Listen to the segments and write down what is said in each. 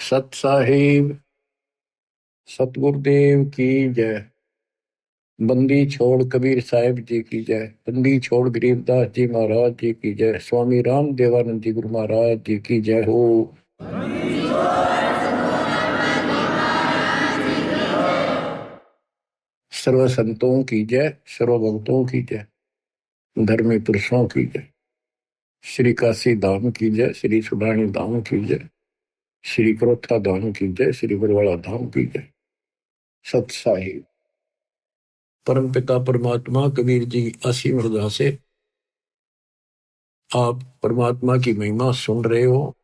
सत साहिब सतगुरुदेव की जय। बंदी छोड़ कबीर साहिब जी की जय। बंदी छोड़ गरीबदास जी महाराज जी की जय। स्वामी राम देवानंद जी गुरु महाराज जी की जय हो। सर्व संतों की जय, सर्व भक्तों की जय, धर्मी पुरुषों की जय। श्री काशी धाम की जय, श्री सुडानी धाम की जय, श्री क्रोथा धाम की जय, श्री बरवाड़ा धाम की जय। सत साहिब परम पिता परमात्मा कबीर जी असीम हृदय से आप परमात्मा की महिमा सुन रहे हो।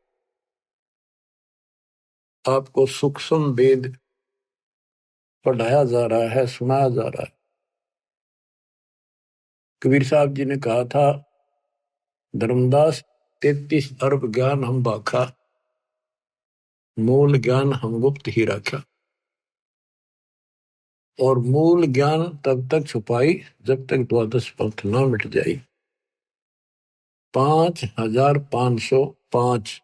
आपको सूक्ष्म वेद पढ़ाया जा रहा है, सुनाया जा रहा है। कबीर साहब जी ने कहा था, धर्मदास 33 अरब ज्ञान हम बाखा, मूल ज्ञान हम गुप्त ही रखा। और मूल ज्ञान तब तक छुपाई जब तक द्वादश पंथ न मिट जाई। 5505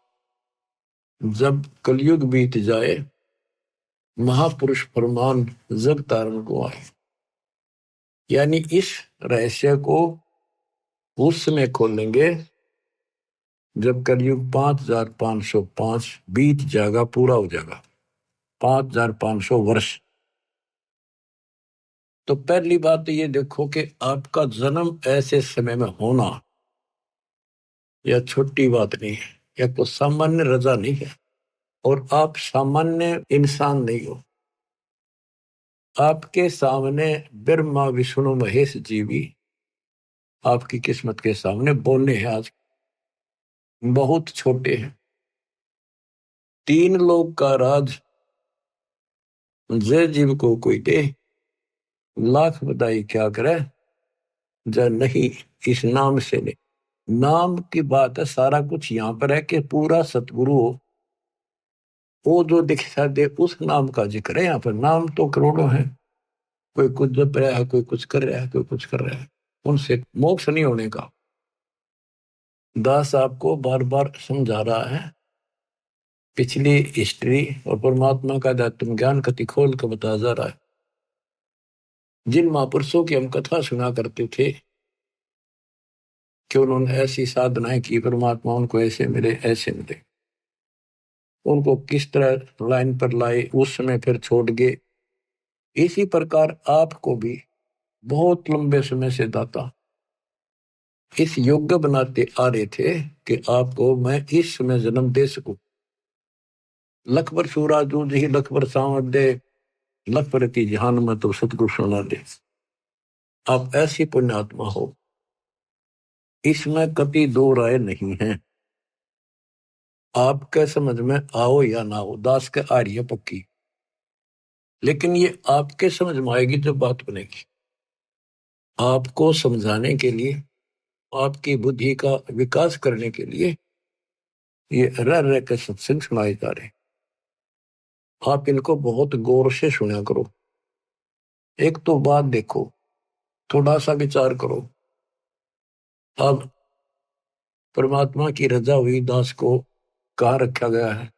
जब कलयुग बीत जाए, महापुरुष फरमान जग तारण को आए। यानी इस रहस्य को उस समय खोलेंगे जब कलयुग 5505 बीत जाएगा, पूरा हो जाएगा 5500 वर्ष। तो पहली बात तो ये देखो कि आपका जन्म ऐसे समय में होना यह छोटी बात नहीं है, यह कोई सामान्य रजा नहीं है। और आप सामान्य इंसान नहीं हो। आपके सामने ब्रह्मा विष्णु महेश जी भी आपकी किस्मत के सामने बोने हैं। आज बहुत छोटे हैं। 3 लोग का राज जय जीव को कोई दे, लाख बधाई क्या करे जय नहीं इस नाम से नहीं। नाम की बात है, सारा कुछ यहाँ पर है कि पूरा सतगुरु हो, वो जो दिखा दे उस नाम का जिक्र है। यहाँ पर नाम तो करोड़ों हैं, कोई कुछ जप रहा है, कोई कुछ कर रहा है, कोई कुछ कर रहा है। उनसे मोक्ष नहीं होने का दास आपको बार बार समझा रहा है। पिछली हिस्ट्री और परमात्मा का आत्म ज्ञान कति खोल कर बता जा रहा है। जिन महापुरुषों की हम कथा सुना करते थे कि उन्होंने ऐसी साधनाएं की, परमात्मा उनको ऐसे मिले ऐसे मिले, उनको किस तरह लाइन पर लाए, उस समय फिर छोड़ गए। इसी प्रकार आपको भी बहुत लंबे समय से दाता इस योग्य बनाते आ रहे थे कि आपको मैं इस समय जन्म दे सकूं। लखबर सूरा दूध ही लखबर सांवर दे, लखबर की जहान में तो सतगुरु सुना दे। आप ऐसी पुण्यात्मा हो, इसमें कभी दो राय नहीं है। आपके समझ में आओ या ना हो, दास के आ रही है पक्की, लेकिन ये आपके समझ में आएगी जब बात बनेगी। आपको समझाने के लिए, आपकी बुद्धि का विकास करने के लिए ये रह रह के सत्संग सुनाए जा रहे। आप इनको बहुत गौर से सुना करो। एक तो बात देखो, थोड़ा सा विचार करो। अब परमात्मा की रजा हुई दास को कहाँ रखा गया है?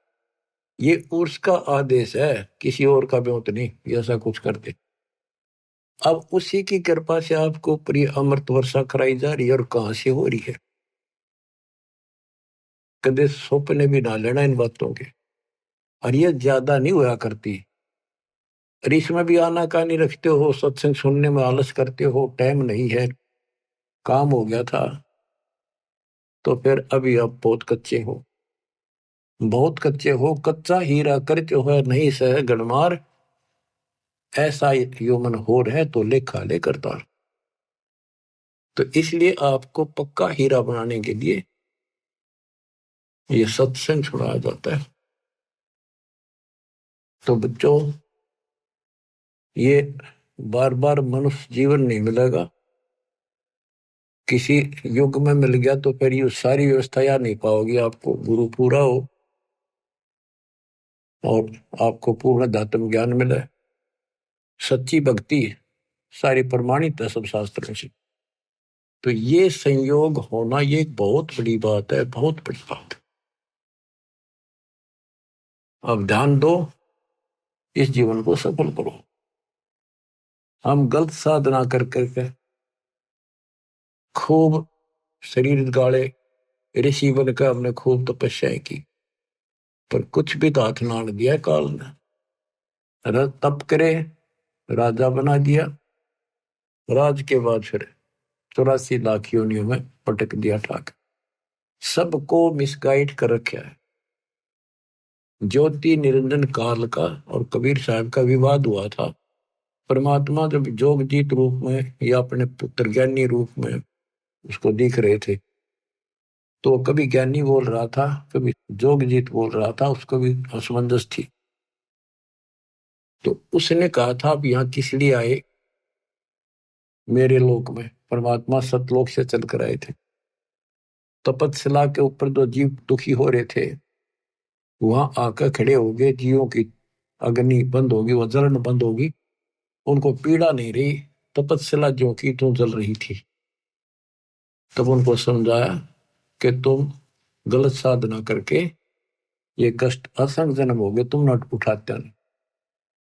ये उर्स का आदेश है, किसी और का ब्योत नहीं। ऐसा कुछ करते, अब उसी की कृपा से आपको प्रिय अमृत वर्षा कराई जा रही है। और कहां से हो रही है? कदे सपने भी ना लेना इन बातों के। और ये ज्यादा नहीं हुआ करती। और इसमें भी आना कानी रखते हो, सत्संग सुनने में आलस करते हो, टाइम नहीं है, काम हो गया था, तो फिर अभी आप बहुत कच्चे हो, बहुत कच्चे हो। कच्चा हीरा करते हो नहीं सह गणमार, ऐसा यौमन हो रहे तो लेखा ले करता। तो इसलिए आपको पक्का हीरा बनाने के लिए ये सत्संग सुनाया जाता है। तो बच्चों, ये बार बार मनुष्य जीवन नहीं मिलेगा। किसी युग में मिल गया तो फिर ये सारी व्यवस्था याद नहीं पाओगी। आपको गुरु पूरा हो और आपको पूर्ण अध्यात्म ज्ञान मिले, सच्ची भक्ति सारी प्रमाणित है सब शास्त्रों से। तो ये संयोग होना ये एक बहुत बड़ी बात है, बहुत बड़ी बात। अब ध्यान दो, इस जीवन को सफल करो। हम गलत साधना कर करके खूब शरीर गाड़े, ऋषि बनकर हमने खूब तपस्याएं की, पर कुछ भी तो हाथ ना दिया काल ने। तप करे, राजा बना दिया, राज के बाद फिर 84 लाख योनियों में पटक दिया ठाक। सबको मिसगाइड कर रखा है। ज्योति निरंजन काल का और कबीर साहब का विवाद हुआ था। परमात्मा जब जोगजीत रूप में या अपने पुत्र ज्ञानी रूप में उसको दिख रहे थे, तो कभी ज्ञानी बोल रहा था, कभी जोगजीत बोल रहा था, उसको भी असमंजस थी। तो उसने कहा था, आप यहाँ किस लिए आए मेरे लोक में? परमात्मा सतलोक से चलकर आए थे। तपतशिला के ऊपर जो जीव दुखी हो रहे थे, वहां आकर खड़े हो गए। जीवों की अग्नि बंद होगी, वह जलन बंद होगी, उनको पीड़ा नहीं रही। तपतशिला जो की तो जल रही थी। तब उनको समझाया कि तुम गलत साधना करके ये कष्ट असंग जन्म हो गए, तुम न उठाते नहीं।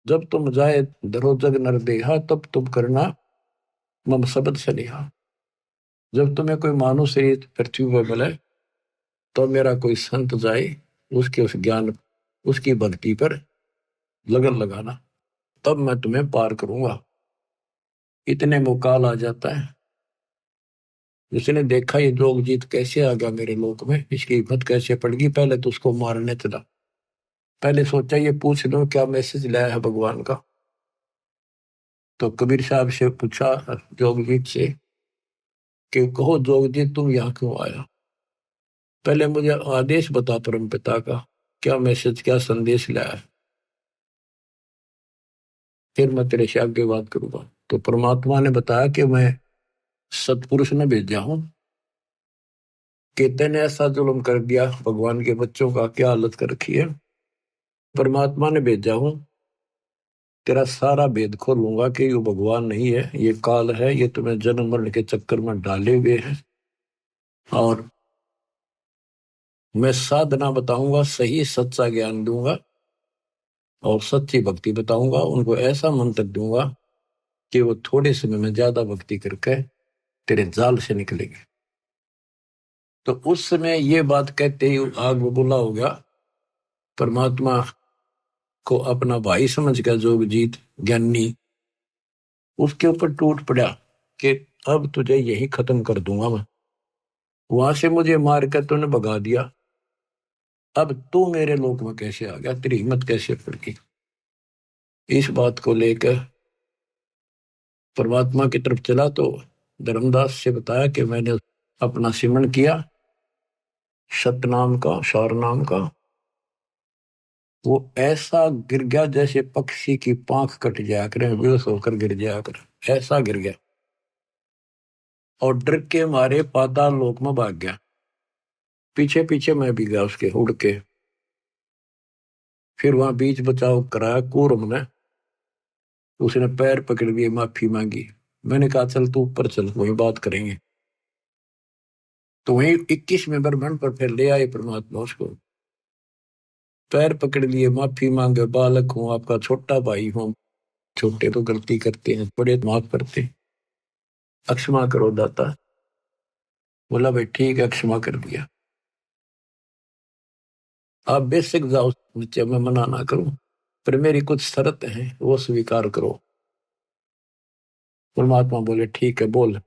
जब तुम जाए धरो जग नर देहा, तब तुम करना मम शब्द सनेहा। जब तुम्हें कोई मानव शरीर पृथ्वी पर मिले, तो मेरा कोई संत जाए, उसके उस ज्ञान, उसकी भक्ति पर लगन लगाना, तब मैं तुम्हें पार करूंगा। इतने मुकाल आ जाता है। जिसने देखा ये जोगजीत कैसे आ गया मेरे लोक में, इसकी हिम्मत कैसे पड़ गई, पहले तो उसको मारने चला। पहले सोचा ये पूछ लो क्या मैसेज लाया है भगवान का। तो कबीर साहब से पूछा जोगजीत से कि कहो जोगजीत, तुम यहाँ क्यों आया? पहले मुझे आदेश बता परम पिता का, क्या मैसेज, क्या संदेश लाया है, फिर मैं तेरे से आगे बात करूंगा। तो परमात्मा ने बताया कि मैं सतपुरुष ने भेजा हूं कि तेने ऐसा जुल्म कर दिया, भगवान के बच्चों का क्या हालत कर रखी है। परमात्मा ने भेजा हूं, तेरा सारा भेद खोलूंगा कि ये भगवान नहीं है, ये काल है, ये तुम्हें जन्म मरण के चक्कर में डाले हुए है। और मैं साधना बताऊंगा, सही सच्चा ज्ञान दूंगा और सच्ची भक्ति बताऊंगा। उनको ऐसा मंत्र दूंगा कि वो थोड़े समय में ज्यादा भक्ति करके तेरे जाल से निकलेंगे। तो उस समय ये बात कहते ही आग बबूला हो गया। परमात्मा को अपना भाई समझ गया जोगजीत ज्ञानी, उसके ऊपर टूट पड़ा कि अब तुझे यही खत्म कर दूंगा मैं। वहां से मुझे मार कर तूने भगा दिया, अब तू मेरे लोक में कैसे आ गया, तेरी हिम्मत कैसे पड़ गई? इस बात को लेकर परमात्मा की तरफ चला तो धर्मदास से बताया कि मैंने अपना सिमरण किया सतनाम का, शार नाम का। वो ऐसा गिर गया जैसे पक्षी की पांख कट जाया करे, बेहोश होकर गिर जाया करे, ऐसा गिर गया। और डर के मारे पाताल लोक में भाग गया। पीछे पीछे मैं भी गया उसके उड़ के। फिर वहां बीच बचाव कराया कूर्म ने, उसने पैर पकड़ लिए, माफी मांगी। मैंने कहा चल तू ऊपर चल, वही बात करेंगे। तो वही 21वें ब्रह्मांड पर फिर ले आए परमात्मा उसको। पैर पकड़ लिए, माफी मांगे, बालक हूं, आपका छोटा भाई हूं, छोटे तो गलती करते हैं, बड़े माफ करते हैं, अक्षमा करो दाता। बोला भाई ठीक है, क्षमा कर दिया। आप बेशक जाओ नीचे, मैं मना ना करूं, पर मेरी कुछ शर्त है, वो स्वीकार करो। परमात्मा बोले ठीक है बोल।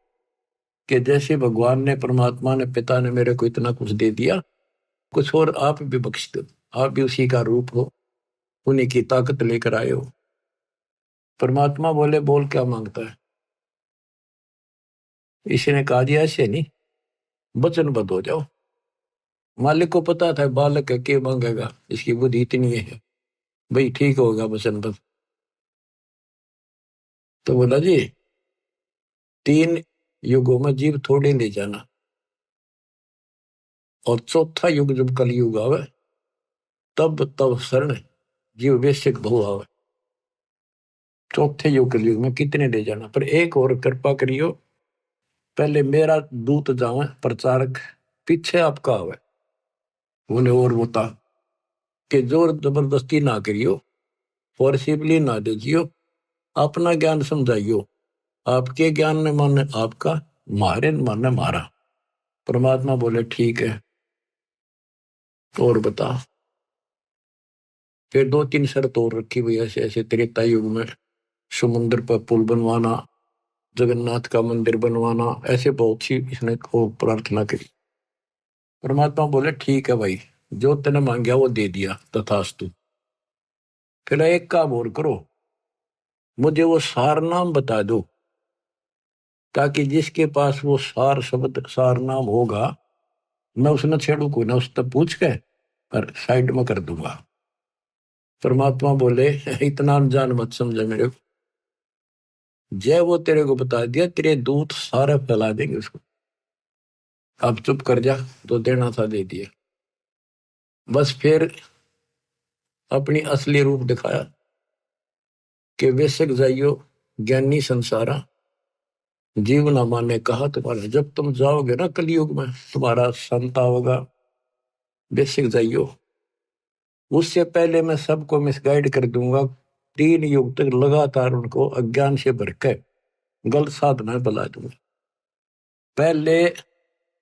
कि जैसे भगवान ने, परमात्मा ने, पिता ने मेरे को इतना कुछ दे दिया, कुछ और आप भी बख्श दो। आप भी उसी का रूप हो, उन्हीं की ताकत लेकर आए हो। परमात्मा बोले बोल क्या मांगता है? इसने कहा दिया ऐसे नहीं, वचनबद्ध हो जाओ। मालिक को पता था बालक है, क्या मांगेगा, इसकी बुद्धि इतनी है, भाई ठीक होगा वचनबद्ध। तो बोला जी 3 युगों में जीव थोड़े ले जाना, और चौथा युग जब कलयुग आवे, तब तब शरण जीव बेशक बहु आवे। चौथे युग कलयुग में कितने ले जाना, पर एक और कृपा करियो, पहले मेरा दूत जावे प्रचारक, पीछे आपका आवे। बोले और बता। कि जोर जबरदस्ती ना करियो, फोर्सिबली ना दीजियो, अपना ज्ञान समझाइयो। आपके ज्ञान ने माने आपका, मारे न माने मारा। परमात्मा बोले ठीक है, और बता। फिर 2-3 शर्त और रखी हुई, ऐसे ऐसे त्रेता युग में समुद्र पर पुल बनवाना, जगन्नाथ का मंदिर बनवाना, ऐसे बहुत सी इसने को प्रार्थना करी। परमात्मा बोले ठीक है भाई, जो तेने मांगया वो दे दिया, तथास्तु। फिर एक काम और करो, मुझे वो सार नाम बता दो, ताकि जिसके पास वो सार शब्द सार नाम होगा, मैं उसने छेड़ू को ना, उससे पूछ के पर साइड में कर दूंगा। परमात्मा बोले इतना अनजान मत समझे मेरे को, जय वो तेरे को बता दिया, तेरे दूत सारे फैला देंगे उसको। अब चुप कर जा, तो देना था दे दिया। बस फिर अपनी असली रूप दिखाया कि बेशक जाइयो ज्ञानी संसारा, जीवना माने कहा तुम्हारा। जब तुम जाओगे ना कलयुग में, तुम्हारा संत होगा, बेशक जाइयो। उससे पहले मैं सबको मिसगाइड कर दूंगा, 3 युग तक लगातार उनको अज्ञान से भर के गलत साधना बला दूंगा। पहले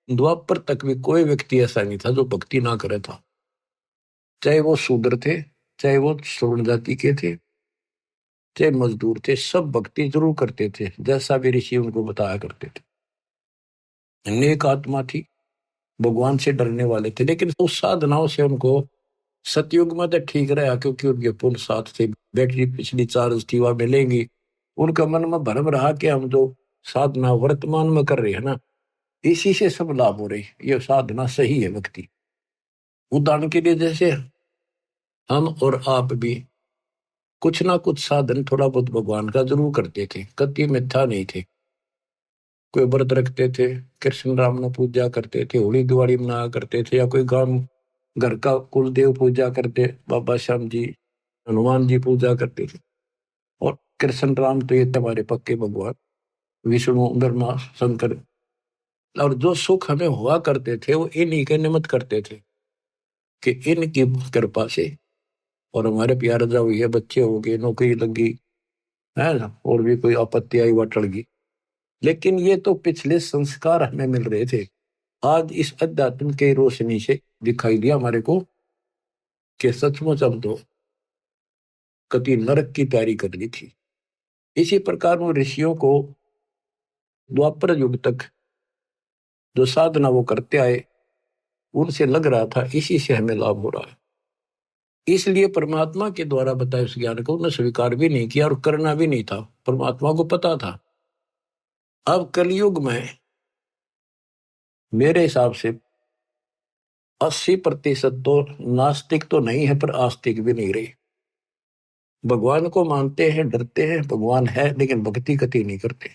द्वापर तक भी कोई व्यक्ति ऐसा नहीं था जो भक्ति ना करे था, चाहे वो शूद्र थे, चाहे वो श्रवण जाति के थे, चाहे मजदूर थे, सब भक्ति जरूर करते थे, जैसा भी ऋषि उनको बताया करते थे। नेक आत्मा थी, भगवान से डरने वाले थे, लेकिन उस साधनाओं से उनको सतयुग में तो ठीक रहा, क्योंकि उनके पुल साथ थे, बैटरी पिछली चार्ज थी वह मिलेंगी। उनका मन में भ्रम रहा कि हम जो साधना वर्तमान में कर रहे हैं ना, इसी से सब लाभ हो रही, ये साधना सही है भक्ति। उदाहरण के लिए जैसे हम और आप भी कुछ ना कुछ साधन थोड़ा बहुत भगवान का जरूर करते थे, कति मिथ्या नहीं थे। कोई व्रत रखते थे, कृष्ण राम ने पूजा करते थे, होली दिवाली मना करते थे, या कोई गांव घर का कुलदेव पूजा करते, बाबा श्याम जी, हनुमान जी पूजा करते थे। और कृष्ण राम तो ये हमारे पक्के भगवान, विष्णु ब्रह्मा शंकर। और जो सुख हमें हुआ करते थे वो इन्हीं के निमित्त करते थे, कि इनकी कृपा से, और हमारे प्यार जा हुई है, बच्चे हो गए, नौकरी लगी है ना, और भी कोई आपत्ति आई वह टल गई। लेकिन ये तो पिछले संस्कार हमें मिल रहे थे। आज इस अध्यात्म के रोशनी से दिखाई दिया हमारे को कि सचमुच हम तो कति नरक की तैयारी कर ली थी। इसी प्रकार वो ऋषियों को द्वापर युग तक जो साधना वो करते आए, उनसे लग रहा था इसी से हमें लाभ हो रहा है, इसलिए परमात्मा के द्वारा बताए उस ज्ञान को उन्हें स्वीकार भी नहीं किया और करना भी नहीं था। परमात्मा को पता था। अब कलयुग में मेरे हिसाब से 80% तो नास्तिक तो नहीं है, पर आस्तिक भी नहीं रही। भगवान को मानते हैं, डरते हैं, भगवान है, लेकिन भक्ति कति नहीं करते।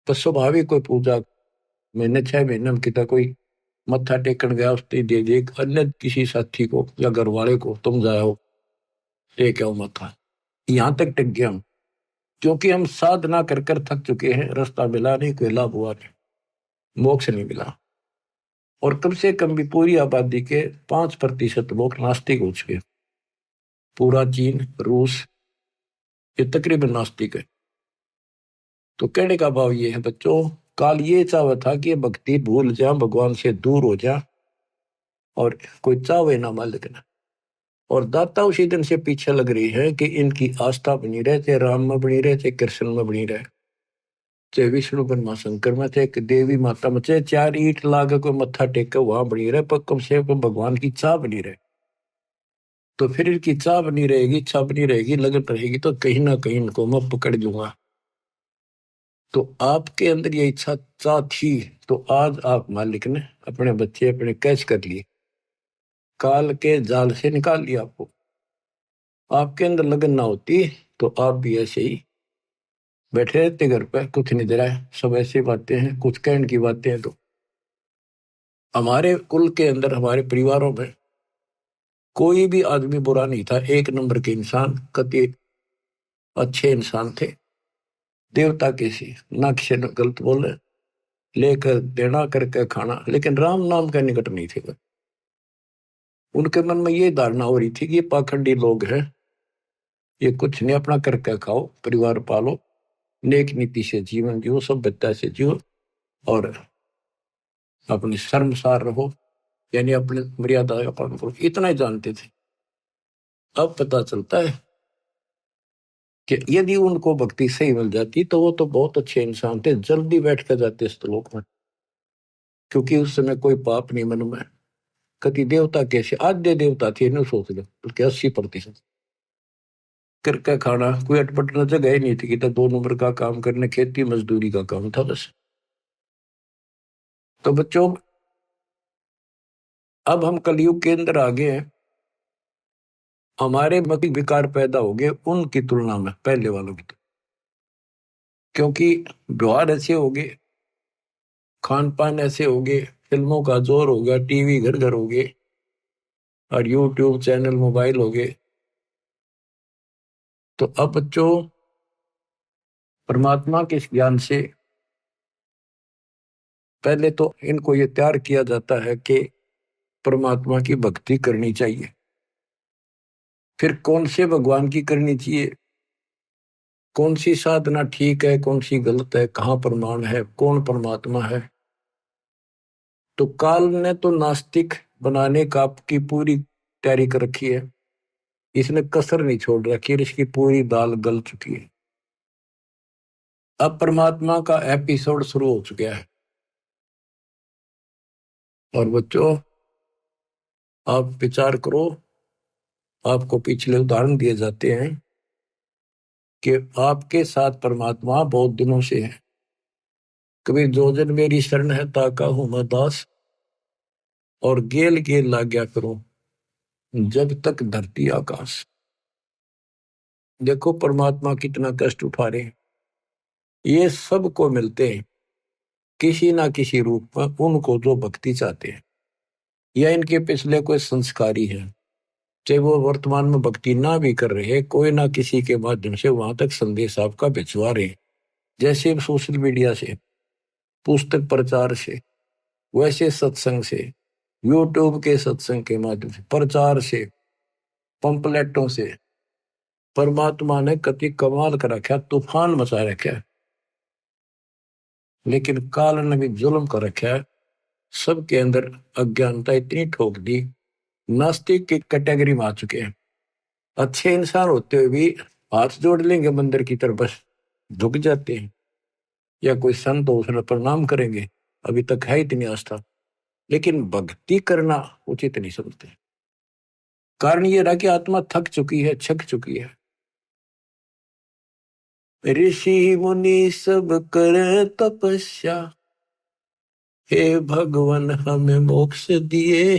तो स्वाभाविक कोई पूजा महीने 6 महीने में कितना कोई मत्था टेकन गया, उसने दे दे अन्य किसी साथी को या घर वाले को, तुम जाओ टेक आओ मत्था, यहां तक टिक गया हम, क्योंकि हम साधना कर कर थक चुके हैं, रास्ता मिला नहीं, कोई लाभ हुआ नहीं, मोक्ष नहीं मिला। और कम से कम भी पूरी आबादी के 5% लोग नास्तिक हो चुके। पूरा चीन, रूस, ये तकरीबन नास्तिक है। तो कहने का भाव ये है बच्चों, काल ये चाहता था कि भक्ति भूल जा, भगवान से दूर हो जा, और कोई चाहे ना मालिक ना। और दाता उसी दिन से पीछे लग रही है कि इनकी आस्था बनी रहे, चाहे राम में बनी रहे, चाहे कृष्ण में बनी रहे, चाहे विष्णु ब्रह्मा शंकर में, चाहे देवी माता में, चाहे 4 ईंट लागे कोई मत्था टेक के वहां बनी रहे, पर कम से कम भगवान की चाह बनी रहे। तो फिर इनकी चाह बनी रहेगी, इच्छा बनी रहेगी, लगन रहेगी, तो कहीं ना कहीं इनको मैं पकड़ लूंगा। तो आपके अंदर ये इच्छा चाह थी, तो आज आप मालिक ने अपने बच्चे अपने कैच कर लिए, काल के जाल से निकाल लिया आपको। आपके अंदर लगन ना होती तो आप भी ऐसे ही बैठे रहते घर पे, कुछ नहीं दे रहा है, सब ऐसी बातें हैं, कुछ कहने की बातें हैं। तो हमारे कुल के अंदर, हमारे परिवारों में कोई भी आदमी बुरा नहीं था, एक नंबर के इंसान, कति अच्छे इंसान थे, देवता के सी, ना किसी ने गलत बोले, लेकर देना करके खाना, लेकिन राम नाम के निकट नहीं थे। उनके मन में ये धारणा हो रही थी कि ये पाखंडी लोग हैं, ये कुछ नहीं, अपना करके खाओ, परिवार पालो, नेक नीति से जीवन जियो, सभ्यता से जियो और अपनी शर्मसार रहो, यानी अपने मर्यादा का पालन करो, इतना ही जानते थे। अब पता चलता है कि यदि उनको भक्ति सही मिल जाती तो वो तो बहुत अच्छे इंसान थे, जल्दी बैठ कर जाते इस लोक में, क्योंकि उस समय कोई पाप नहीं मन में। कति देवता कैसे आद्य देवता थे, न सोच लो, बल्कि 80% करके खाना, कोई अटपट न जगह ही नहीं थी कि तो 2 नंबर का काम करने, खेती मजदूरी का काम था बस। तो बच्चों, अब हम कलयुग के अंदर आ गए हैं, हमारे मत विकार पैदा हो गए उनकी तुलना में पहले वालों की, क्योंकि व्यवहार ऐसे हो गए, खान पान ऐसे हो गए, फिल्मों का जोर हो गया, टीवी घर घर हो गए और यूट्यूब चैनल मोबाइल हो गए। तो अब बच्चों, परमात्मा के इस ज्ञान से पहले तो इनको ये तैयार किया जाता है कि परमात्मा की भक्ति करनी चाहिए। फिर कौन से भगवान की करनी चाहिए, कौन सी साधना ठीक है, कौन सी गलत है, कहाँ प्रमाण है, कौन परमात्मा है। तो काल ने तो नास्तिक बनाने का की पूरी तैयारी कर रखी है, इसने कसर नहीं छोड़ रखी है, इसकी पूरी दाल गल चुकी है। अब परमात्मा का एपिसोड शुरू हो चुका है। और बच्चों, आप विचार करो, आपको पिछले उदाहरण दिए जाते हैं कि आपके साथ परमात्मा बहुत दिनों से है। कभी जो जन मेरी शरण है ताका हूं मैं दास, और गेल गेल ला गया करूं जब तक धरती आकाश। देखो परमात्मा कितना कष्ट उठा रहे हैं, ये सबको मिलते हैं किसी ना किसी रूप में, उनको जो भक्ति चाहते हैं या इनके पिछले कोई संस्कारी है, चाहे वो वर्तमान में भक्ति ना भी कर रहे हैं, कोई ना किसी के माध्यम से वहां तक संदेश आपका भिजवा रहे हैं। जैसे सोशल मीडिया से, पुस्तक प्रचार से, वैसे सत्संग से, यूट्यूब के सत्संग के माध्यम से, प्रचार से, पंपलेटों से, परमात्मा ने कति कमाल कर रखा, तूफान मचा रखा है। लेकिन काल ने भी जुल्म कर रखा है, सबके अंदर अज्ञानता इतनी ठोक दी, नास्तिक की कैटेगरी में आ चुके हैं। अच्छे इंसान होते हुए भी हाथ जोड़ लेंगे मंदिर की तरफ, बस झुक जाते हैं, या कोई संत हो उसने प्रणाम करेंगे, अभी तक है इतनी आस्था, लेकिन भक्ति करना उचित नहीं समझते। कारण ये रहा कि आत्मा थक चुकी है, छक चुकी है। ऋषि मुनि सब करे तपस्या, हे भगवान हमें मोक्ष दिए,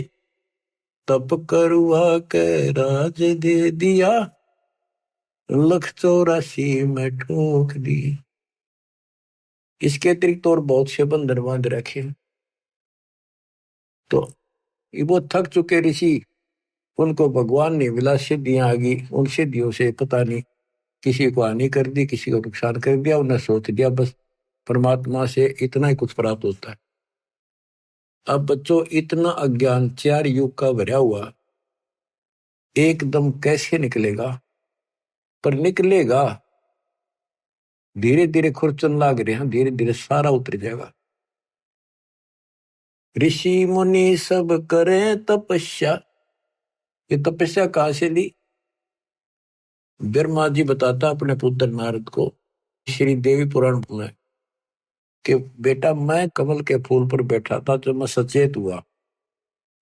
तप करवा के राज दे दिया, 184 में ठोक दी। इसके अतिरिक्त और बहुत से बंधन बांध रखे। तो वो थक चुके ऋषि, उनको भगवान ने मिला, सिद्धियां आ गई, उन सिद्धियों से पता नहीं किसी को हानि कर दी, किसी को नुकसान कर दिया, उन्हें सोच दिया बस परमात्मा से इतना ही कुछ प्राप्त होता है। अब बच्चों, इतना अज्ञान 4 युग का भरा हुआ एकदम कैसे निकलेगा? पर निकलेगा, धीरे धीरे खुरचन लाग रहे हैं, धीरे धीरे सारा उतर जाएगा। ऋषि मुनि सब करें तपस्या, ये तपस्या कहां से ली? ब्रह्मा जी बताता अपने पुत्र नारद को श्री देवी पुराण में कि बेटा, मैं कमल के फूल पर बैठा था जब मैं सचेत हुआ,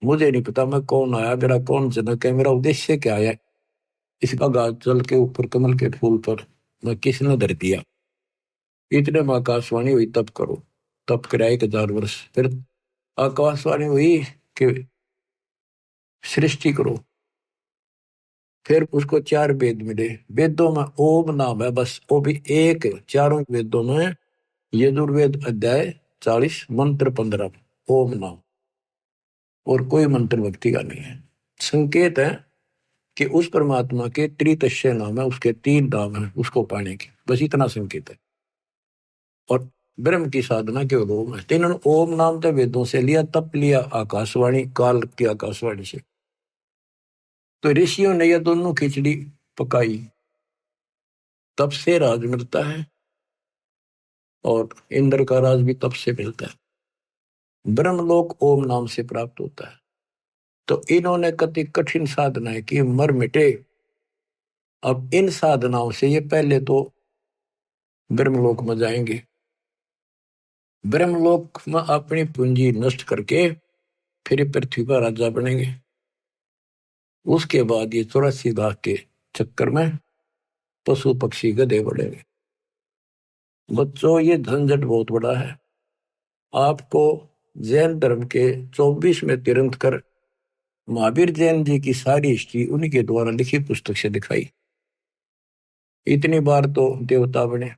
मुझे नहीं पता मैं कौन आया, मेरा कौन जनक है, मेरा उद्देश्य क्या है, इसका गाज जल के ऊपर कमल के फूल पर मैं किसने धर दिया। इतने में आकाशवाणी हुई, तप करो। तप कराया 1000 वर्ष, फिर आकाशवाणी हुई कि सृष्टि करो। फिर उसको 4 वेद मिले, वेदों में ओम नाम है बस, वो भी एक, चारों वेदों में यजुर्वेद अध्याय 40 मंत्र 15 ओम नाम, और कोई मंत्र भक्ति का नहीं है। संकेत है कि उस परमात्मा के त्रितस्य नाम है, उसके 3 नाम है उसको पाने की, बस इतना संकेत है। और ब्रह्म की साधना केवल ओम है। तो इन्होंने ओम नाम तो वेदों से लिया, तप लिया आकाशवाणी, काल की आकाशवाणी से। तो ऋषियों ने यह दोनों खिचड़ी पकाई, तब से राज मिलता है, और इंद्र का राज भी तब से मिलता है। ब्रह्मलोक ओम नाम से प्राप्त होता है। तो इन्होंने कति कठिन साधनाएं की, मर मिटे। अब इन साधनाओं से ये पहले तो ब्रह्मलोक में जाएंगे, ब्रह्मलोक में अपनी पूंजी नष्ट करके फिर पृथ्वी पर राजा बनेंगे। उसके बाद ये 84 लाख के चक्कर में पशु पक्षी गधे बढ़ेंगे। बच्चों, ये झंझट बहुत बड़ा है। आपको जैन धर्म के 24वें तीर्थंकर महावीर जैन जी की सारी हिस्ट्री उन्हीं के द्वारा लिखी पुस्तक से दिखाई। इतनी बार तो देवता बने,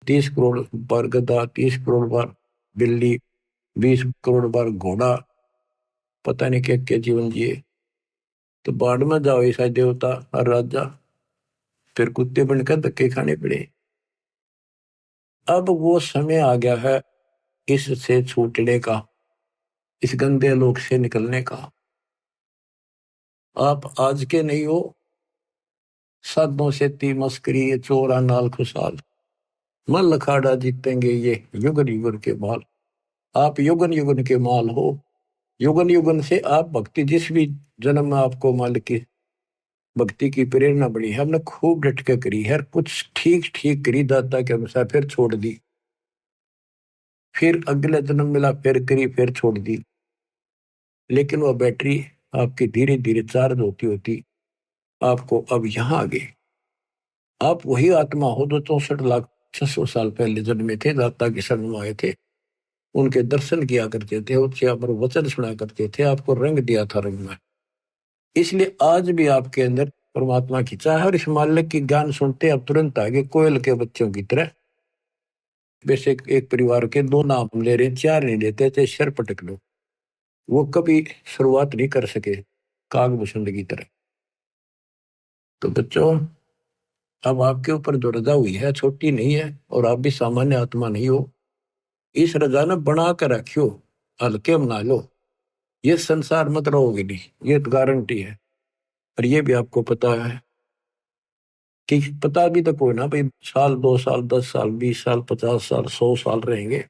30 करोड़ बार गधा, 30 करोड़ बार बिल्ली, 20 करोड़ बार घोड़ा, पता नहीं क्या क्या जीवन जिए। तो बाढ़ में जाओ ऐसा देवता और राजा, फिर कुत्ते बनकर धक्के खाने पड़े। अब वो समय आ गया है इससे छूटने का, इस गंदे लोक से निकलने का। आप आज के नहीं हो, साधों से ती मस्करी, ये चोरा नाल खुशहाल, मन लखाड़ा जीतेंगे ये युगन युगन के माल। आप युगन युगन के माल हो। युगन युगन से आप भक्ति, जिस भी जन्म में आपको मालिक की भक्ति की प्रेरणा बड़ी है, हमने खूब डट के करी है, कुछ ठीक ठीक करी दाता के अनुसार, फिर छोड़ दी, फिर अगले जन्म मिला, फिर करी, फिर छोड़ दी। लेकिन वह बैटरी आपकी धीरे धीरे चार्ज होती होती आपको अब यहां आ गए। आप वही आत्मा हो जो 64,600 साल पहले जन्मे थे, दाता के शरण में आए थे, उनके दर्शन किया करते थे, उससे अमर वचन सुना करते थे, आपको रंग दिया था रंग में। इसलिए आज भी आपके अंदर परमात्मा की चाह है। और इस मालिक की ज्ञान सुनते आप तुरंत आगे कोयल के बच्चों की तरह। वैसे एक परिवार के 2 नाम ले रहे, 4 नहीं लेते थे, सिर पटक लो। वो कभी शुरुआत नहीं कर सके कागभूषण की तरह। तो बच्चों, अब आपके ऊपर जो रजा हुई है छोटी नहीं है, और आप भी सामान्य आत्मा नहीं हो। इस रजा ने बना कर रखियो, हल्के बना लो। ये संसार मत रहोगे नहीं, ये तो गारंटी है। और ये भी आपको पता है कि पता भी तो कोई ना भाई, साल 2 साल 10 साल 20 साल 50 साल 100 साल रहेंगे।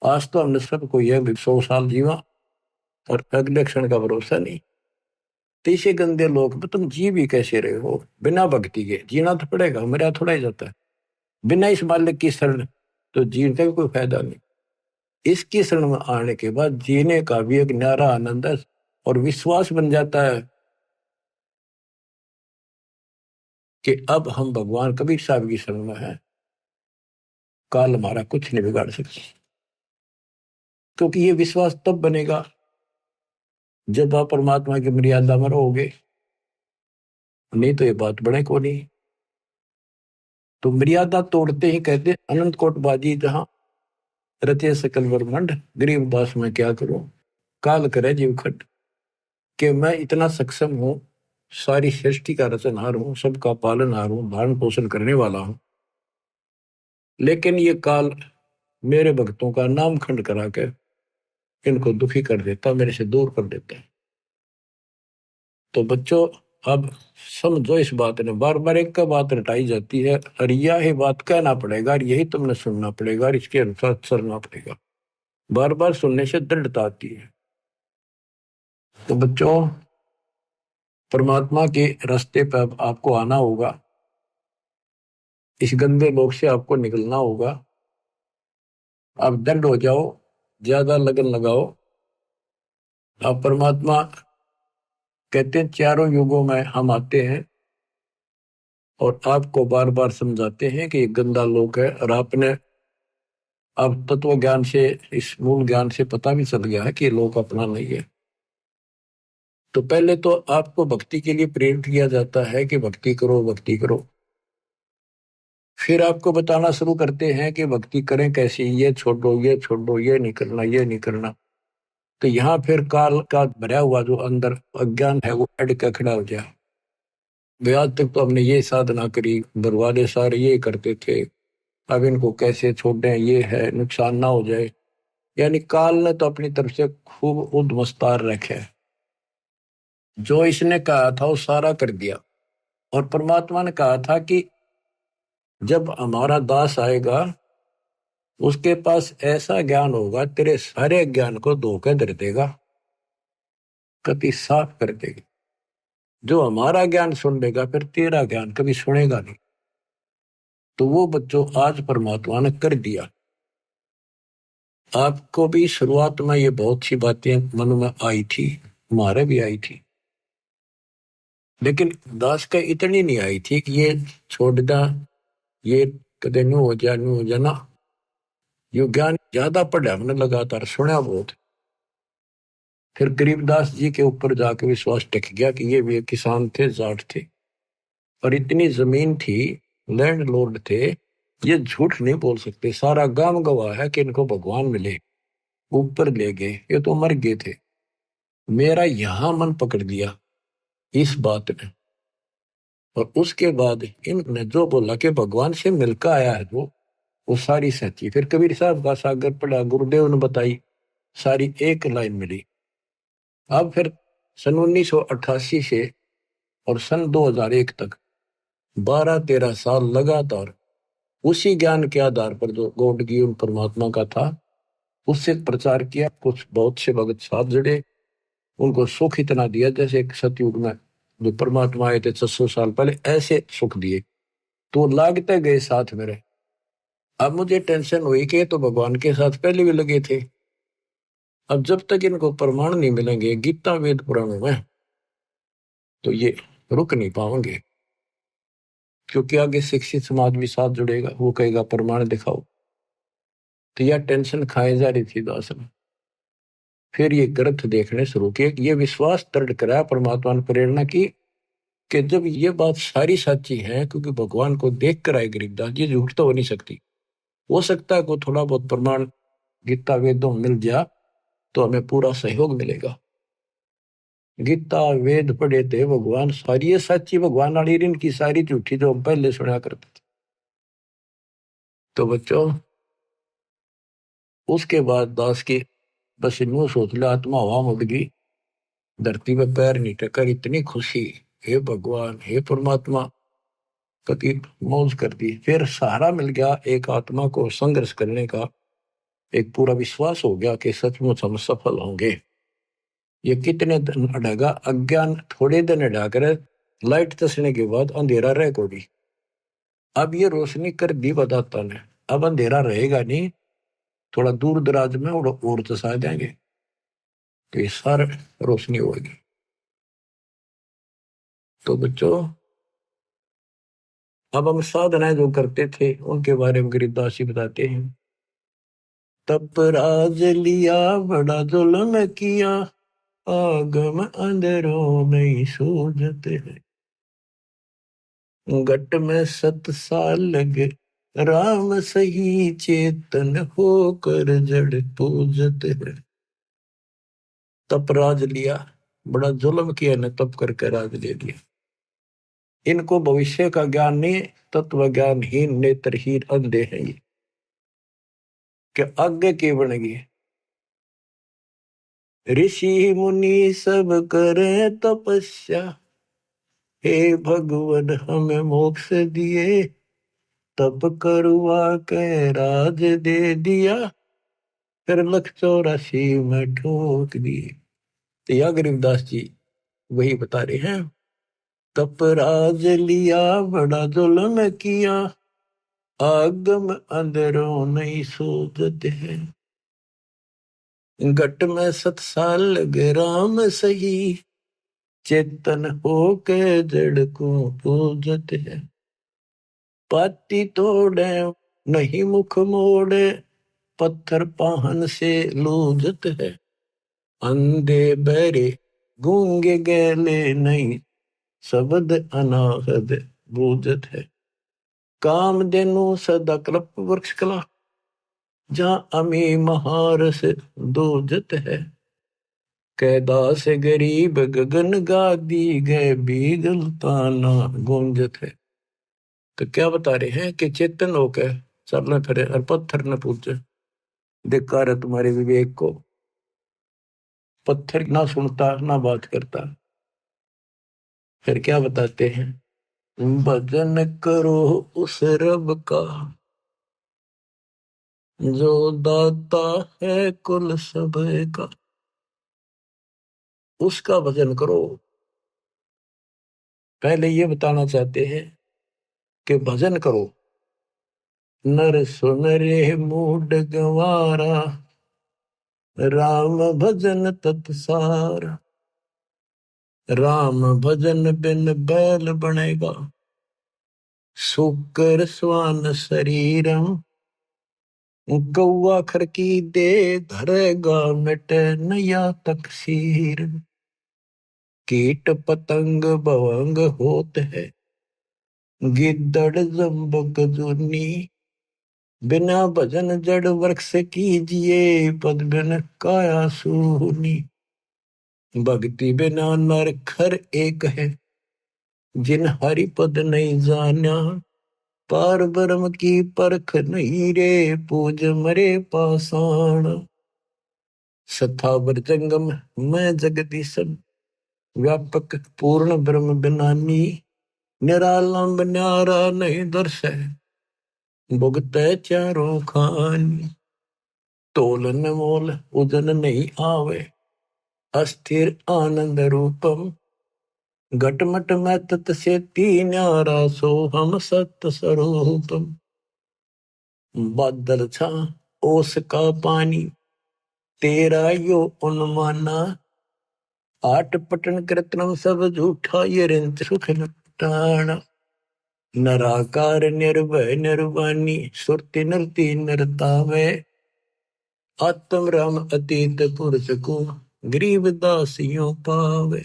आज तो हमने सबको यह 100 साल जीवा, और अगले क्षण का भरोसा नहीं। तीसरे गंदे लोग में तुम जी भी कैसे रहे हो बिना भक्ति के? जीना तो पड़ेगा, मेरा थोड़ा ही जाता है बिना इस मालिक की शरण, तो जीने का कोई फायदा नहीं। इसकी शरण में आने के बाद जीने का भी एक न्यारा आनंद है, और विश्वास बन जाता है कि अब हम भगवान कबीर साहब की शरण में हैं, काल हमारा कुछ नहीं बिगाड़ सकता। क्योंकि ये विश्वास तब बनेगा जब आप परमात्मा की मर्यादा में रहोगे, नहीं तो ये बात बड़े को नहीं। तो मर्यादा तोड़ते ही कहते अनंत कोट बाजी जहां रचे सकल ब्रह्मांड, गरीबदास मैं क्या करूं, काल करे जीव खट। कि मैं इतना सक्षम हूं, सारी सृष्टि का रचनहार हूं, सबका पालनहार हूं, धारण पोषण करने वाला हूं, लेकिन ये काल मेरे भक्तों का नाम खंड करा के इनको दुखी कर देता, मेरे से दूर कर देता है। तो बच्चों, अब समझो इस बात ने, बार बार एक का बात रटाई जाती है, और यही बात कहना पड़ेगा, और यही तुमने सुनना पड़ेगा, और इसके अनुसार चलना पड़ेगा। बार बार सुनने से दृढ़ता आती है। तो बच्चों, परमात्मा के रास्ते पर आपको आना होगा, इस गंदे लोक से आपको निकलना होगा। आप दंड हो जाओ, ज्यादा लगन लगाओ। आप परमात्मा कहते हैं 4 युगों में हम आते हैं, और आपको बार बार समझाते हैं कि ये गंदा लोक है। और आपने अब तत्व ज्ञान से, इस मूल ज्ञान से पता भी चल गया है कि ये लोक अपना नहीं है। तो पहले तो आपको भक्ति के लिए प्रेरित किया जाता है कि भक्ति करो, भक्ति करो। फिर आपको बताना शुरू करते हैं कि भक्ति करें कैसी, ये छोड़ो, ये छोड़ो, ये नहीं करना, ये नहीं करना। तो यहाँ फिर काल का भरा हुआ जो अंदर अज्ञान है वो अड़ के खड़ा हो जाए। आज तक तो हमने ये साधना करी, बरवाले सारे ये करते थे, अब इनको कैसे छोड़ दें, ये है नुकसान ना हो जाए। यानी काल ने तो अपनी तरफ से खूब उद्मस्तार रखे। जो इसने कहा था वो सारा कर दिया। और परमात्मा ने कहा था कि जब हमारा दास आएगा उसके पास ऐसा ज्ञान होगा तेरे सारे ज्ञान को धोखे धर देगा, कति साफ कर देगा। जो हमारा ज्ञान सुन लेगा फिर तेरा ज्ञान कभी सुनेगा नहीं। तो वो बच्चों आज परमात्मा ने कर दिया। आपको भी शुरुआत में ये बहुत सी बातें मन में आई थी, हमारे भी आई थी, लेकिन दास का इतनी नहीं आई थी कि ये छोड़ दा, ये कदे न्यू हो जाना। यो ज्ञान ज्यादा पढ़ा हमने, लगातार सुना बहुत। फिर गरीबदास जी के ऊपर जाके विश्वास टिक गया कि ये भी एक किसान थे, जाट थे, और इतनी जमीन थी, लैंड लॉर्ड थे, ये झूठ नहीं बोल सकते। सारा गांव गवाह है कि इनको भगवान मिले, ऊपर ले गए, ये तो मर गए थे। मेरा यहां मन पकड़ लिया इस बात ने। और उसके बाद इन्होंने जो बोला कि भगवान से मिलकर आया है जो, वो सारी सच्ची। फिर कबीर साहब का सागर पढ़ा, गुरुदेव ने बताई, सारी एक लाइन मिली। अब फिर सन 1988 से और सन 2001 तक 12-13 साल लगातार उसी ज्ञान के आधार पर जो गॉड गिवन परमात्मा का था उससे प्रचार किया। कुछ बहुत से भगत साथ जुड़े, उनको सुख इतना दिया जैसे एक सतयुग में जो परमात्मा आए थे 600 साल पहले, ऐसे सुख दिए। तो लागते गए साथ मेरे। अब मुझे टेंशन हुई कि तो भगवान के साथ पहले भी लगे थे, अब जब तक इनको प्रमाण नहीं मिलेंगे गीता वेद पुराणों में तो ये रुक नहीं पाओगे। क्योंकि आगे शिक्षित समाज भी साथ जुड़ेगा, वो कहेगा प्रमाण दिखाओ। तो यह टेंशन खाए जा रही थी दास ने। फिर ये ग्रंथ देखने शुरू किए, ये विश्वास दृढ़ कराया परमात्मा ने प्रेरणा की कि जब ये बात सारी सच्ची है, क्योंकि भगवान को देख कर आए गरीबदास जी, झूठ तो हो नहीं सकती। हो सकता है को थोड़ा बहुत प्रमाण गीता वेदों में मिल जाए तो हमें पूरा सहयोग मिलेगा। गीता वेद पढ़े थे भगवान, सारी ये सच्ची भगवान वाली, इनकी सारी झूठी जो हम पहले सुना करते थे। तो बच्चों उसके बाद दास की बस यूं सोच लो, आत्मा हवा उड़ गई, धरती पे पैर नहीं टकर, इतनी खुशी, हे भगवान हे परमात्मा, कति मौज कर दी। फिर सहारा मिल गया एक आत्मा को संघर्ष करने का, एक पूरा विश्वास हो गया कि सचमुच हम सफल होंगे। ये कितने दिन अड़ेगा, अज्ञान थोड़े दिन अड़ाकर लाइट तसने के बाद अंधेरा रह कोड़ी। अब ये रोशनी कर दी बताता ने, अब अंधेरा रहेगा नहीं, थोड़ा दूर दराज में और तसा जाएंगे तो ये सारा रोशनी होगी। तो बच्चों अब हम साधनाएं जो करते थे उनके बारे में गरीबदास जी बताते हैं। तप राज लिया बड़ा जुल्म किया, आगम अंधेरों नहीं सूझते हैं, घट में 7 साल लगे राम सही, चेतन होकर जड़ पूजते हैं। तप राज लिया, बड़ा जुल्म किया ने, तप करके राज ले लिया। इनको भविष्य का ज्ञान नहीं, तत्व ज्ञानहीन नेत्रहीन अंधे हैं ये, कि आगे की बनेगी। ऋषि मुनि सब करे तपस्या, हे भगवान हमें मोक्ष दिए, तप करवा के राज दे दिया, फिर 184 में ठोक दिए। तो या गरीबदास जी वही बता रहे हैं, तप राज लिया बड़ा जुल्म किया, आगम अंदरों नहीं सूझते हैं, घट में 7 साल लगे राम सही, चेतन होके जड़ को पूजते हैं। पाती तोड़े नहीं मुख मोड़े, पत्थर पाहन से लूझत है, अंधे बहरे गूंगे गैले नहीं, शब्द अनाहद बूझत है। कामधेनु सदा कल्प वृक्ष कला, जहां अमी महारस दूजत है, कैदा से गरीब गगन गादी गए बीगल ताना गूंजत है। तो क्या बता रहे हैं कि चेतन होकर चलना फिरे और पत्थर न पूछे। धिक्कार है तुम्हारे विवेक को, पत्थर ना सुनता ना बात करता, फिर क्या बताते हैं, भजन करो उस रब का जो दाता है कुल सब का। उसका भजन करो। पहले ये बताना चाहते हैं कि भजन करो। नर सुन रे मूड गंवारा, राम भजन तत्सार। राम भजन बिन बैल बनेगा, शुकर स्वान शरीरम। गौवा खर की दे धरेगा, मिट नया तकसीर। कीट पतंग भवंग होत है, गिद्दड़ जम्बक जूनी। बिना भजन जड़ वृक्ष कीजिए, पद बिन काया सूनी। भक्ति बिना नर खर एक है, जिन हरि पद नहीं जाना। पार ब्रह्म की परख नहीं रे, पूज मरे पाषाण। सथावर जंगम मैं जगदीशन, व्यापक पूर्ण ब्रह्म बिनानी। निरालंब न्यारा नहीं दर्श है, भुगत चारों खानी। तोलन मोल उदन नहीं आवे, अस्थिर आनंद रूपम। घटमट में तत् से न्यारा, सो हम सत्य स्वरूपम। बादल छा ओस का पानी, तेरा यो अनुमाना। आठ पटन कृतनम सब झूठा, ये रिंच सुख लटाना। नराकार निर्भय निर्वाणी, सुरति नरती नरतावे। आत्म राम अतीत पुरुष को, गरीब दासियों पावे।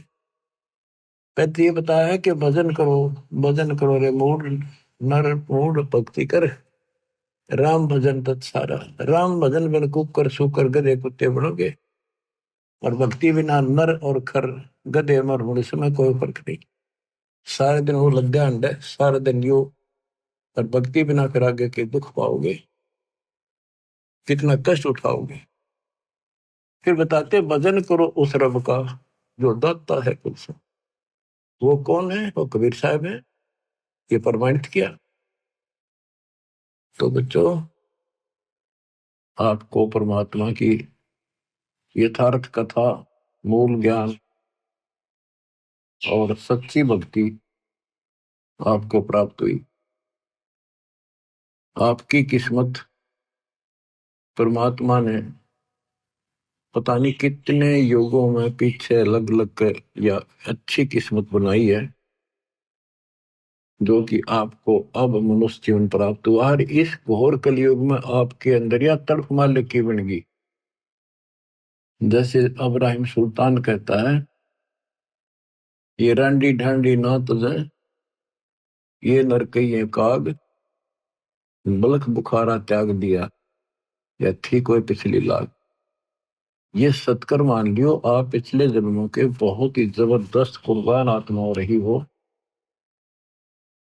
कहते ये बताया कि भजन करो, भजन करो रे मूड नर मूड भक्ति कर। राम भजन तत्सारा। राम भजन बिन कुकर सुकर गधे कुत्ते बनोगे, और भक्ति बिना नर और खर गधे मर मनुष्य में कोई फर्क नहीं। सारे दिन वो लद्या अंड है, सारे दिन यो। और भक्ति बिना फिर आगे के दुख पाओगे, कितना कष्ट उठाओगे। फिर बताते भजन करो उस रब का जो दाता है कुल सब। वो कौन है? वो कबीर साहब है, ये प्रमाणित किया। तो बच्चों, आपको परमात्मा की यथार्थ कथा, मूल ज्ञान और सच्ची भक्ति आपको प्राप्त हुई। आपकी किस्मत परमात्मा ने पता नहीं कितने युगों में पीछे अलग अलग कर या अच्छी किस्मत बनाई है, जो कि आपको अब मनुष्य जीवन प्राप्त हुआ। और इस घोर कलयुग में आपके अंदर या तड़फ मालिक की बन गई। जैसे अब्राहिम सुल्तान कहता है, ये रांडी ढांडी ना तुझे, ये नरकइये काग। बलख बुखारा त्याग दिया, या थी कोई पिछली लाग। ये सत्कर मान लियो, आप पिछले जन्मों के बहुत ही जबरदस्त कुर्बान आत्मा हो रही हो,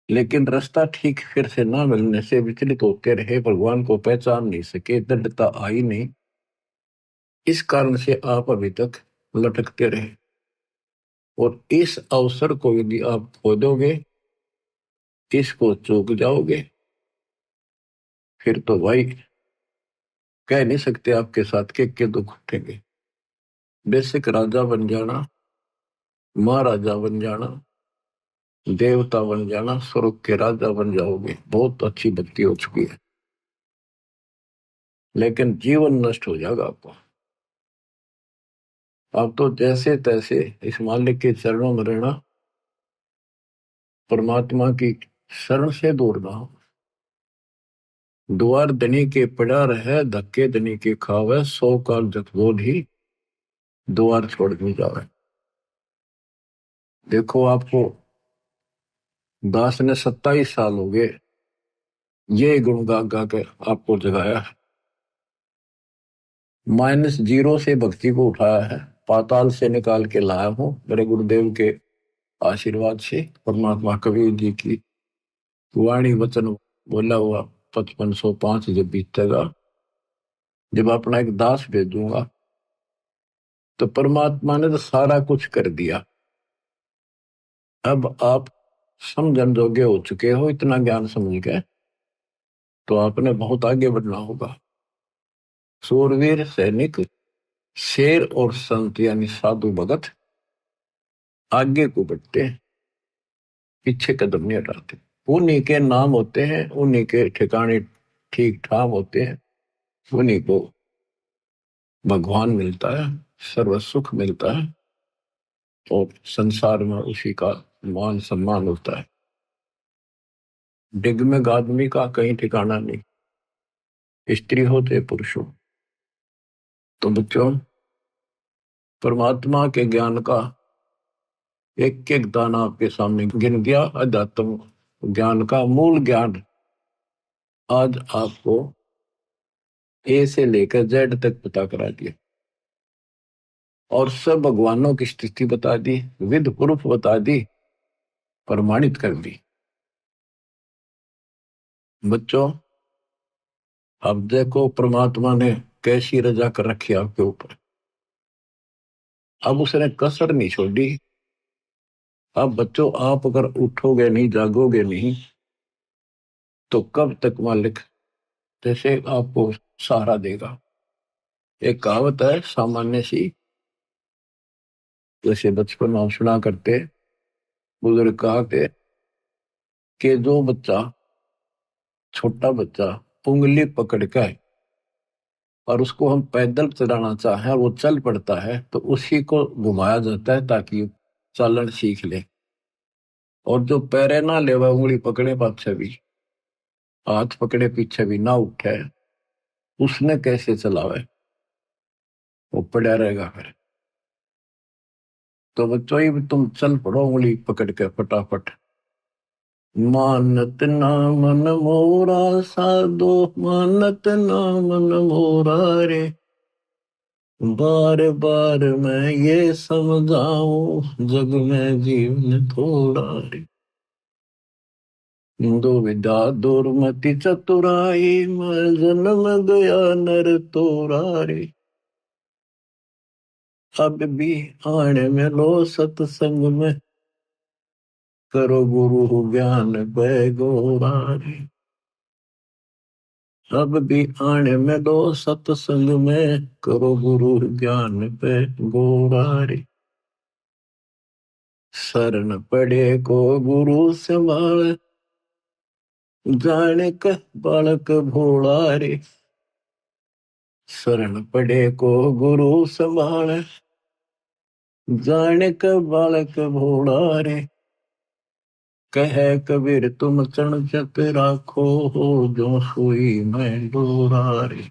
लेकिन रास्ता ठीक फिर से ना मिलने से विचलित होते रहे, भगवान को पहचान नहीं सके, दृढ़ता आई नहीं। इस कारण से आप अभी तक लटकते रहे। और इस अवसर को यदि आप खो दोगे, इसको चूक जाओगे, फिर तो भाई कह नहीं सकते आपके साथ के दुख उठेंगे। बेसिक राजा बन जाना, महाराजा बन जाना, देवता बन जाना, स्वर्ग के राजा बन जाओगे, बहुत अच्छी भक्ति हो चुकी है। लेकिन जीवन नष्ट हो जाएगा आपको। अब तो जैसे तैसे इस मालिक के चरणों में रहना, परमात्मा की शरण से दूर ना हो। द्वार धनी के पड़ा रहे, धक्के धनी के खावे। 100 काल जत बोध ही, द्वार छोड़ दी जावे। देखो, आपको दास ने 27 साल हो गए ये गुण गा गा के आपको जगाया है। -0 से भक्ति को उठाया है, पाताल से निकाल के लाया हूं मेरे गुरुदेव के आशीर्वाद से। परमात्मा कबीर जी की वाणी वचन बोला हुआ 5505 जब बीतेगा, जब अपना एक दास भेजूंगा, तो परमात्मा ने तो सारा कुछ कर दिया। अब आप समझन जोगे हो चुके हो, इतना ज्ञान समझ के तो आपने बहुत आगे बढ़ना होगा। सूरवीर सैनिक, शेर और संत यानी साधु भगत आगे को बढ़ते हैं, पीछे कदम नहीं हटाते। उन्हीं के नाम होते हैं, उन्हीं के ठिकाने ठीक ठाक होते हैं, उन्हीं को भगवान मिलता है, सर्व सुख मिलता है और संसार में उसी का मान सम्मान होता है। डिगमिग आदमी का कहीं ठिकाना नहीं, स्त्री हो चाहे पुरुष हो। तो बच्चों, परमात्मा के ज्ञान का एक एक दाना आपके सामने गिन दिया। अध्यात्म ज्ञान का मूल ज्ञान आज आपको ए से लेकर जेड तक पता करा दिया और सब भगवानों की स्थिति बता दी, विद प्रूफ बता दी, प्रमाणित कर दी। बच्चों, अब देखो परमात्मा ने कैसी रजा कर रखी आपके ऊपर। अब उसने कसर नहीं छोड़ी। अब बच्चों, आप अगर उठोगे नहीं, जागोगे नहीं, तो कब तक मालिक जैसे आपको सहारा देगा। एक कहावत है सामान्य सी, जैसे बचपन में हम सुना करते, बुजुर्ग कहते कि जो बच्चा, छोटा बच्चा उंगली पकड़ के और उसको हम पैदल चलाना चाहें और वो चल पड़ता है, तो उसी को घुमाया जाता है ताकि चालन सीख ले। और जो पैरे ना ले, वह उंगली पकड़े पाछे भी, हाथ पकड़े पीछे भी ना उठे, उसने कैसे चलावे, वो पड़ा रहेगा फिर। तो बच्चों, ही तुम चल पड़ो उंगली पकड़ के फटाफट। मानत ना मन मोरा साधो, मानत ना मन मोरा रे, बार बार मैं ये समझाऊं, जग में जीवन थोड़ा रे। दो विद्या दुर्मति चतुराई, मैं जन्म गया नर तोरा रे। अब भी आने में लो सत्संग में, करो गुरु ज्ञान पे गोरा रे। अब भी आने में लो सत्संग में, करो गुरु ज्ञान पे गोरा रे। शरण पड़े को गुरु संभाल, जाने का बालक भोला रे। शरण पड़े को गुरु संभाल, जाने का बालक भोला रे। कह कबीर तुम चरण चत राखो, हो जो सुई मैं डोरा रे।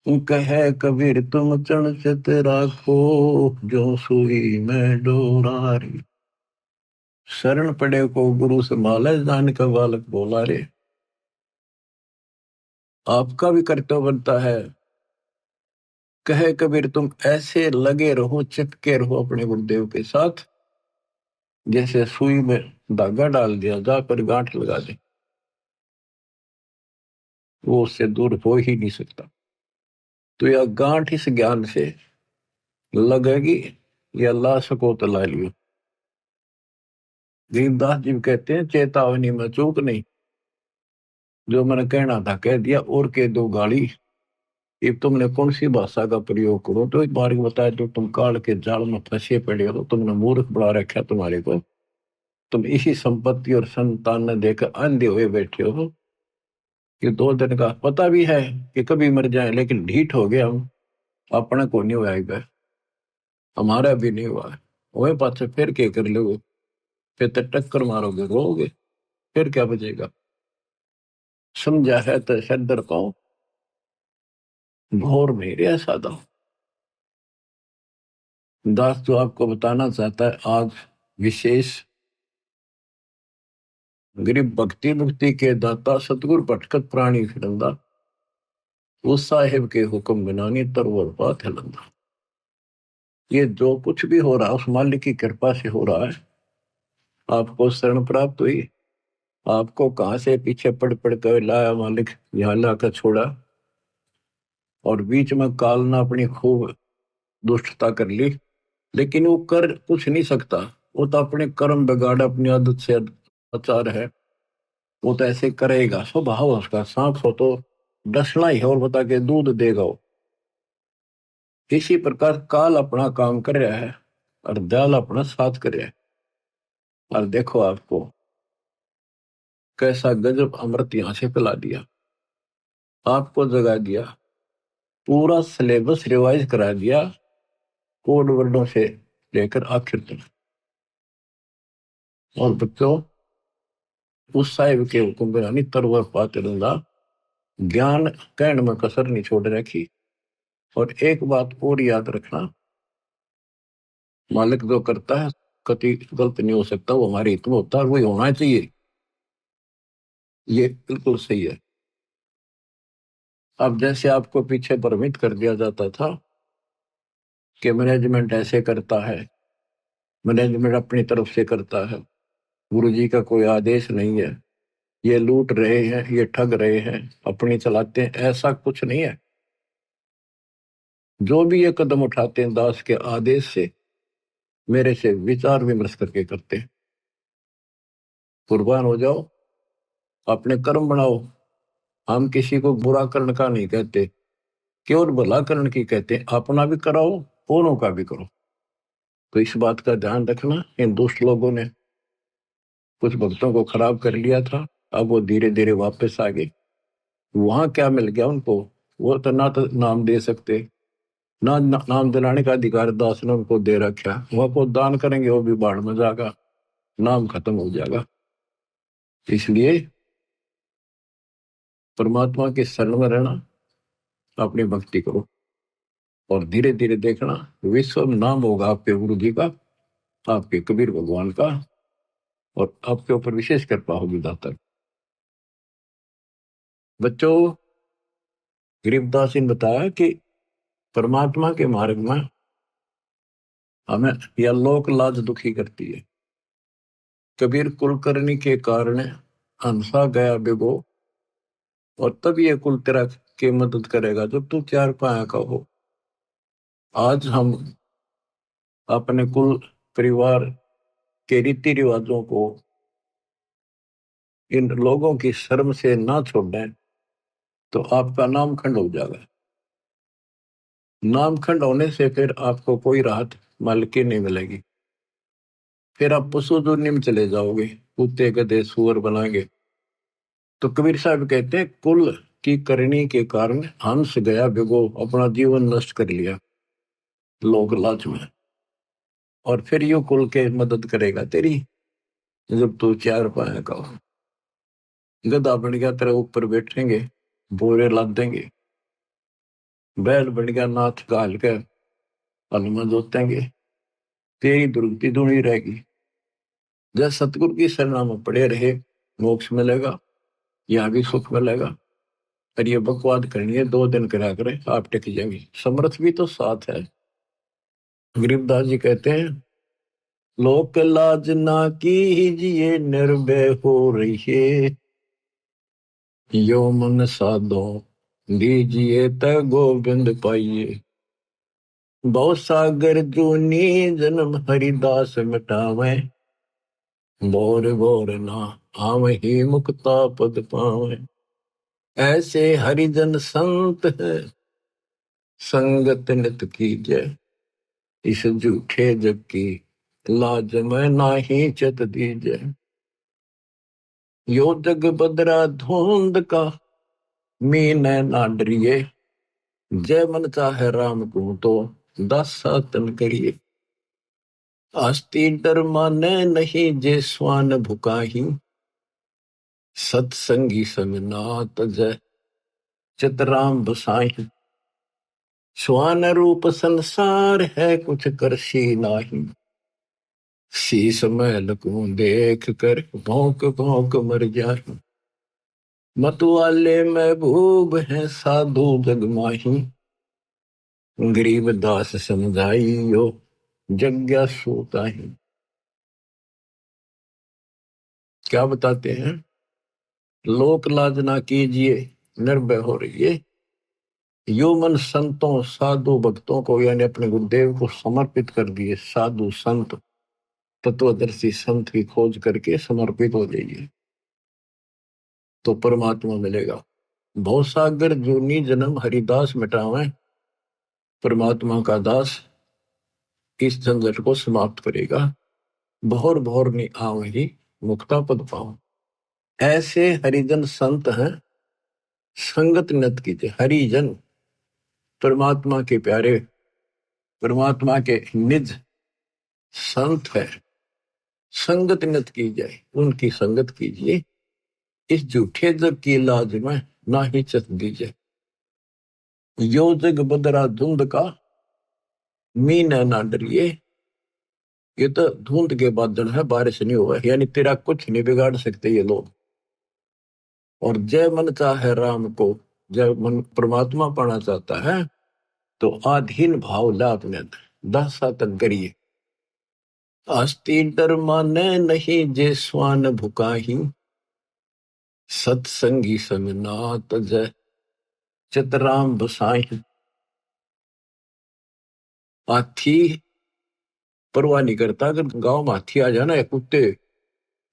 कह कबीर तुम चरण चत राखो, जो सुई मैं डोरा रे। शरण पड़े को गुरु संभाले, जाने का बालक भोला रे। आपका भी कर्तव्य बनता है, कहे कबीर तुम ऐसे लगे रहो, चिपके रहो अपने गुरुदेव के साथ, जैसे सुई में धागा डाल दिया, जाकर गांठ लगा दे, वो उससे दूर हो ही नहीं सकता। तो यह गांठ इस ज्ञान से लगेगी, या अल्लाह सको तो ला लियो। गरीबदास जी कहते हैं, चेतावनी में चूक नहीं, जो मैंने कहना था कह दिया, और कह दो गाली। अब तुमने कौन सी भाषा का प्रयोग करो, तो एक बार बताया, जो तुम काल के जाल में फंसे पड़े हो, तुमने मूर्ख बड़ा रखा तुम्हारे को, तुम इसी संपत्ति और संतान ने देकर अंधे हुए बैठे हो। ये 2 दिन का पता भी है कि कभी मर जाए, लेकिन ढीठ हो गया हम, अपने को नहीं हुआ, हमारा भी नहीं हुआ है। वही पास फिर क्या कर लोगे, फिर तो टक्कर मारोगे, रोगे, फिर क्या बचेगा। समझा है तो सदर पाओ, घोर में रे सादा। दास जो आपको बताना चाहता है आज विशेष, गरीब भक्ति मुक्ति के दाता सतगुरु भटकत प्राणी फिरंदा, उस साहेब के हुक्म बिना नहीं तरवर बात हिलंदा। ये जो कुछ भी हो रहा है उस मालिक की कृपा से हो रहा है। आपको शरण प्राप्त हुई, आपको कहां से पीछे पड़ पड़ कर लाया मालिक, यहाँ लाकर छोड़ा, और बीच में काल ने अपनी खूब दुष्टता कर ली, लेकिन वो कर कुछ नहीं सकता। वो तो अपने कर्म बिगाड़, अपनी आदत से आचार है, वो तो ऐसे करेगा, स्वभाव उसका। सांप हो तो डसना ही है, और बता के दूध देगा वो। इसी प्रकार काल अपना काम कर रहा है और दयाल अपना साथ कर रहा है। और देखो आपको कैसा गजब अमृत यहां से पिला दिया, आपको जगा दिया, पूरा सिलेबस रिवाइज करा दिया, कोड वर्डों से लेकर आखिर तक। और बच्चों, उस साहिब के हुक्म बिना तरवर पाते रंदा, ज्ञान कहने में कसर नहीं छोड़ रखी। और एक बात और याद रखना, मालिक जो करता है कति गलत नहीं हो सकता, वो हमारे हित में होता है, वही होना चाहिए, ये बिल्कुल सही है। अब जैसे आपको पीछे भ्रमित कर दिया जाता था कि मैनेजमेंट ऐसे करता है, मैनेजमेंट अपनी तरफ से करता है, गुरुजी का कोई आदेश नहीं है, ये लूट रहे हैं, ये ठग रहे हैं, अपनी चलाते हैं, ऐसा कुछ नहीं है। जो भी ये कदम उठाते हैं दास के आदेश से, मेरे से विचार विमर्श करके करते हैं। कुर्बान हो जाओ, अपने कर्म बनाओ। हम किसी को बुरा करने का नहीं कहते, केवल भला करने की कहते हैं। अपना भी कराओ, औरों का भी करो। तो इस बात का ध्यान रखना, इन दुष्ट लोगों ने कुछ भक्तों को खराब कर लिया था, अब वो धीरे धीरे वापस आ गए। वहां क्या मिल गया उनको, वो तो ना तो नाम दे सकते, ना नाम दिलाने का अधिकार दास ने उनको दे रखा। वह को दान करेंगे, वो भी बाढ़ में जाएगा, नाम खत्म हो जाएगा। इसलिए परमात्मा के शरण में रहना, अपनी भक्ति करो, और धीरे धीरे देखना विश्व में नाम होगा आपके गुरु जी का, आपके कबीर भगवान का, और आपके ऊपर विशेष कृपा होगी दाता। बच्चों, गरीबदास ने बताया कि परमात्मा के मार्ग में हमें यह लोक लाज दुखी करती है। कबीर कुलकर्णी के कारण हंसा गया बिगो, और तब ये कुल तेरा के मदद करेगा जब तू चार पाया का हो। आज हम अपने कुल परिवार के रीति रिवाजों को इन लोगों की शर्म से ना छोड़ें तो आपका नामखंड हो जाएगा। नामखंड होने से फिर आपको कोई राहत मालिकी नहीं मिलेगी, फिर आप पशु दुनिया में चले जाओगे, कुत्ते गधे सुअर बनाएंगे। तो कबीर साहब कहते हैं कुल की करनी के कारण हंस गया बिगो, अपना जीवन नष्ट कर लिया लोक लाज में, और फिर यू कुल के मदद करेगा तेरी जब तू चार पाएगा। गधा बन गया तेरे ऊपर बैठेंगे, बोरे लाद देंगे, बैल बन गया नाथ गाल के हनुमान जोतेंगे, तेरी दुर्गति दूनी रहेगी। जब सतगुरु की शरणा में पड़े रहे, मोक्ष मिलेगा, यहाँ भी सुख मिलेगा। और ये बकवाद करनी है 2 दिन करा करे, आप टिक जाएंगे। समर्थ भी तो साथ है। गरीबदास जी कहते हैं, लोक लाज ना कीजिए निर्भय हो रहिए, यो मन साधो दीजिए त गोविंद पाइए। बहु सागर जूनी जन्म हरिदास मिटावे, बोर बोर ना आवहि मुक्ता पद पावे। ऐसे हरिजन संत है संगत नित कीजय, इस झूठे जग की लाज में नाही चत दीजय। यो जग बदरा धुंध का मीन ना डरिए, जय मन चाहे राम को तो दासा तन करिए। आस्ती डर माने नहीं जे स्वान भुकाही, सत्संगी संग नात जय चितराम बसाही। स्वान रूप संसार है कुछ करसी नाही, शीस महल को देख कर भौंक भौंक मर जाही। मतवाले महबूब है साधु जग माही, गरीब दास समझाइयो जग्ञा सोताही। क्या बताते हैं, लोक लाज ना कीजिए निर्भय हो रहिए, यो मन संतों साधु भक्तों को यानी अपने गुरुदेव को समर्पित कर दिए। साधु संत तत्वदर्शी संत की खोज करके समर्पित हो जाइए तो परमात्मा मिलेगा। भवसागर जूनी जन्म हरिदास मिटावे, परमात्मा का दास इस झंझट को समाप्त करेगा। भोर भोर नि आव ही मुक्ता पद पाओ। ऐसे हरिजन संत हैं, संगत नत कीजिए। हरिजन परमात्मा के प्यारे, परमात्मा के निज संत है, संगत नत की जाए, उनकी संगत कीजिए। इस झूठे जग की लाज में ना ही चत दीजिए। यो जग बदरा धुंध का, मीन ना डरिए। ये तो धुंध के बादल है, बारिश नहीं हुआ, यानी तेरा कुछ नहीं बिगाड़ सकते ये लोग। और जय मन चाहे राम को, जय मन परमात्मा पाना चाहता है तो आधीन भाव ला अपने अंदर, दासा तक करिए। आस्ती डर माने नहीं जे स्वान भुकाही, सत्संगी संग नात जय चितराम बसाही। हाथी परवाह नहीं करता, अगर गांव में हाथी आ जाना या कुत्ते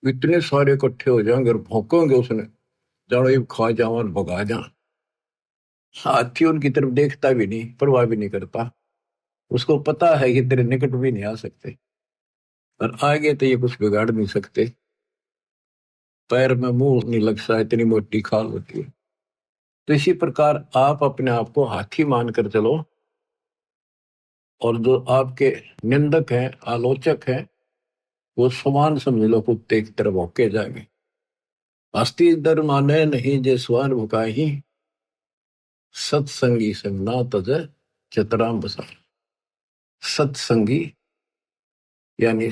इतने सारे इकट्ठे हो जाएंगे और भौंकेंगे उसने, जानो ये खा जाओ और भगा जा। हाथी उनकी तरफ देखता भी नहीं, परवाह भी नहीं करता, उसको पता है कि तेरे निकट भी नहीं आ सकते और आगे तो ये कुछ बिगाड़ नहीं सकते। पैर में मुंह नहीं लगता, इतनी मोटी खाल होती है। तो इसी प्रकार आप अपने आप को हाथी मानकर चलो, और जो आपके निंदक हैं, आलोचक हैं, वो समान समझ लो, कुत्ते की तरफ भौंके जाएंगे। हस्ती दर माने नहीं जे स्वान भुकाही, सत्संगी संग ना तज चितराम बसा। सत्संगी यानी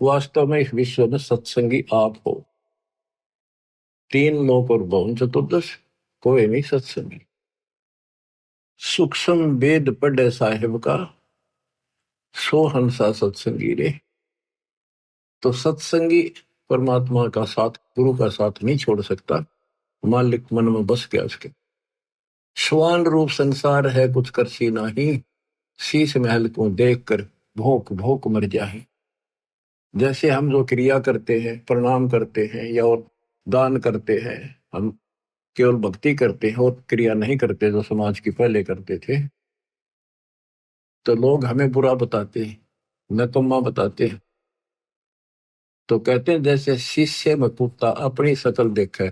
वास्तव में इस विश्व में सत्संगी आप हो। तीन लोक और भवन चतुर्दश, कोई नहीं सत्संगी। सूक्ष्म वेद पढ़े साहिब का, सो हंसा सत्संगी रे। तो सत्संगी परमात्मा का साथ, गुरु का साथ नहीं छोड़ सकता, मालिक मन में बस गया उसके। श्वान रूप संसार है कुछ करसी नाही, शीश महल को देख कर भोंक भोंक मर जाए। जैसे हम जो क्रिया करते हैं, प्रणाम करते हैं या और दान करते हैं, हम केवल भक्ति करते हैं और क्रिया नहीं करते जो समाज की पहले करते थे, तो लोग हमें बुरा बताते हैं, नकम्मा बताते हैं। तो कहते हैं जैसे शीशे में कुत्ता अपनी शक्ल देखा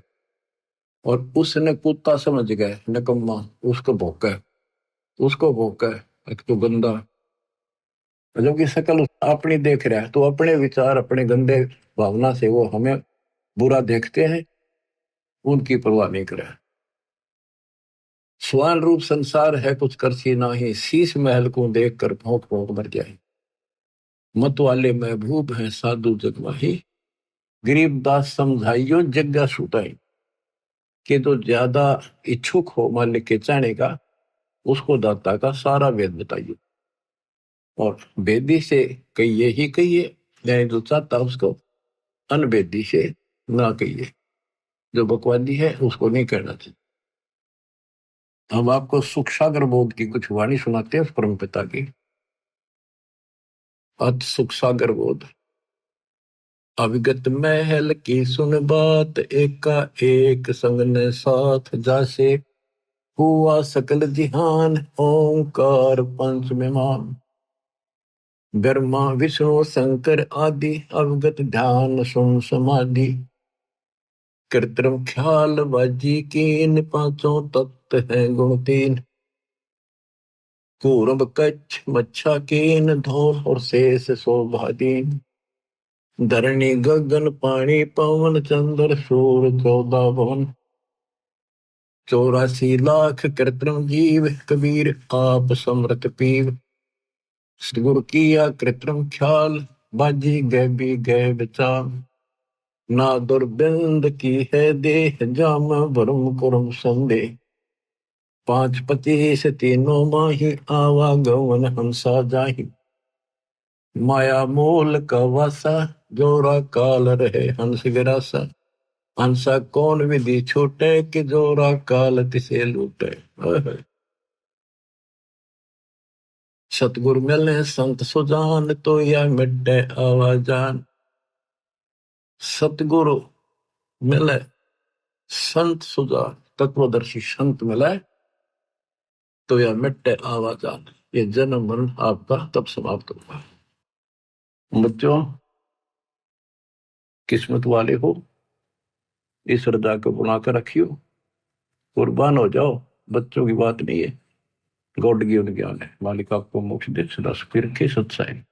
और उसने कुत्ता समझ गया नकम्मा, उसको भौंका, उसको भौंका एक तो गंदा, जबकि शक्ल अपनी देख रहा है, तो अपने विचार, अपने गंदे भावना से वो हमें बुरा देखते हैं, उनकी परवाह नहीं करे। स्वान रूप संसार है कुछ करसी नाही, शीश महल को देख कर भौंक भौंक मर जाए। मत वाले महबूब है साधु जगमाही, गरीबदास समझाइयो जग्गा छुटाई। कि जो ज्यादा इच्छुक हो मालिक के चाहने का, उसको दाता का सारा वेद बताइए और वेदी से कहिए ही कहिए, यानी जो चाहता उसको अनवेदी से ना कहिए, जो बकवादी है उसको नहीं कहना चाहिए। हम आपको सुख सागर बोध की कुछ वाणी सुनाते हैं परम पिता की। अत सुख सागर बोध। अविगत महल की सुन बात, एका एक संग ने साथ जासे। हुआ सकल जिहान ओंकार पंच में मान। ब्रह्मा विष्णु शंकर आदि, अवगत ध्यान सुन समाधि। कृत्रिम ख्याल बाजी कीन, पांचों तत्व है गुण तीन। कूर्म कच्छ मच्छा कीन, धौल और शेष शोभादीन। धरणी गगन पानी पवन, चंद्र सूर्य 14 भवन। 84 लाख कृत्रिम जीव, कबीर आप समृत पीव। गुरु किया कृत्रिम ख्याल, बाजी गैबी गै विचार। ना दुर्बिंद की है देह, जाम भरम कुरम संदेह। 5 25 तीनों माही, आवागमन हंसा जाही। माया मूल का वासा, जोरा काल रहे हंस गिरासा। हंसा कौन विधि छूटे, कि जोरा काल तिसे लूटे। सतगुरु मिले संत सुजान, तो यह मिटे आवाजान। सतगुरु मिले संत सुजान, तत्वदर्शी संत मिले, तो यह मिटे आवाजान। ये जन्म मरण आपका तब समाप्त होगा। बच्चों, किस्मत वाले हो, इस हृदय को बुलाकर रखियो, कुर्बान हो जाओ। बच्चों की बात नहीं है, गॉड गिवन ज्ञान है। मालिक आपको मोक्ष दे, सदा सुखी रखे। सत्साई।